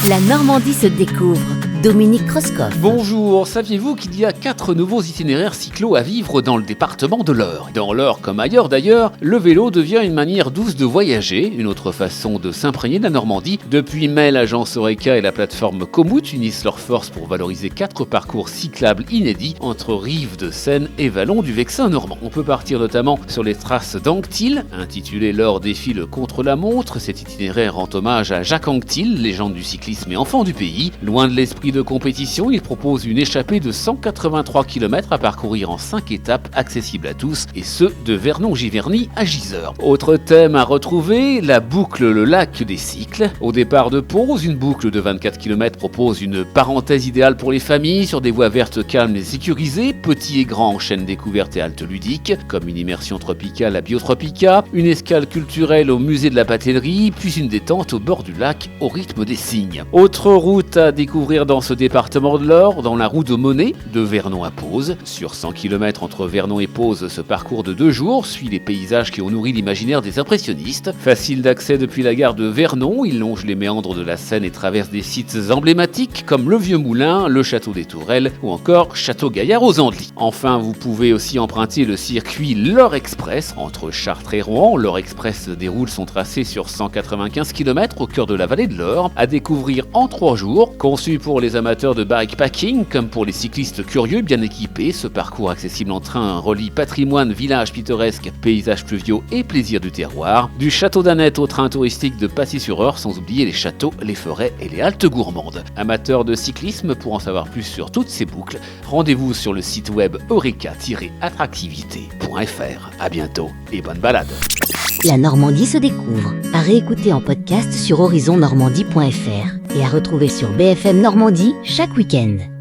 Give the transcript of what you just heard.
La Normandie se découvre. Dominique Kreuskopf. Bonjour, saviez-vous qu'il y a 4 nouveaux itinéraires cyclo à vivre dans le département de l'Eure? Dans l'Eure comme ailleurs d'ailleurs, le vélo devient une manière douce de voyager, une autre façon de s'imprégner de la Normandie. Depuis mai, l'agence Oreca et la plateforme Komoot unissent leurs forces pour valoriser 4 parcours cyclables inédits entre rives de Seine et vallons du Vexin normand. On peut partir notamment sur les traces d'Anquetil, intitulé L'Eure défile contre la montre. Cet itinéraire rend hommage à Jacques Anquetil, légende du cyclisme et enfant du pays. Loin de l'esprit de compétition, il propose une échappée de 183 km à parcourir en 5 étapes accessibles à tous, et ce de Vernon-Giverny à Gisors. Autre thème à retrouver, la boucle le lac des cycles. Au départ de Pons, une boucle de 24 km propose une parenthèse idéale pour les familles sur des voies vertes calmes et sécurisées. Petits et grands enchaînent découvertes et haltes ludiques, comme une immersion tropicale à Biotropica, une escale culturelle au musée de la Patellerie, puis une détente au bord du lac au rythme des cygnes. Autre route à découvrir dans ce département de l'Eure, dans la roue de Monet, de Vernon à Pose. Sur 100 km entre Vernon et Pose, ce parcours de 2 jours suit les paysages qui ont nourri l'imaginaire des impressionnistes. Facile d'accès depuis la gare de Vernon, il longe les méandres de la Seine et traverse des sites emblématiques comme le Vieux Moulin, le Château des Tourelles ou encore Château Gaillard aux Andelys. Enfin, vous pouvez aussi emprunter le circuit l'Eure Express entre Chartres et Rouen. L'Eure Express déroule son tracé sur 195 km au cœur de la vallée de l'Eure, à découvrir en 3 jours. Conçu pour les amateurs de bikepacking comme pour les cyclistes curieux bien équipés, ce parcours accessible en train relie patrimoine, village pittoresque, paysages pluviaux et plaisir du terroir. Du château d'Annette au train touristique de Passy-sur-Eure, sans oublier les châteaux, les forêts et les haltes gourmandes. Amateurs de cyclisme, pour en savoir plus sur toutes ces boucles, rendez-vous sur le site web eureka-attractivité.fr. À bientôt et bonne balade. La Normandie se découvre. À réécouter en podcast sur horizonnormandie.fr et à retrouver sur BFM Normandie chaque week-end.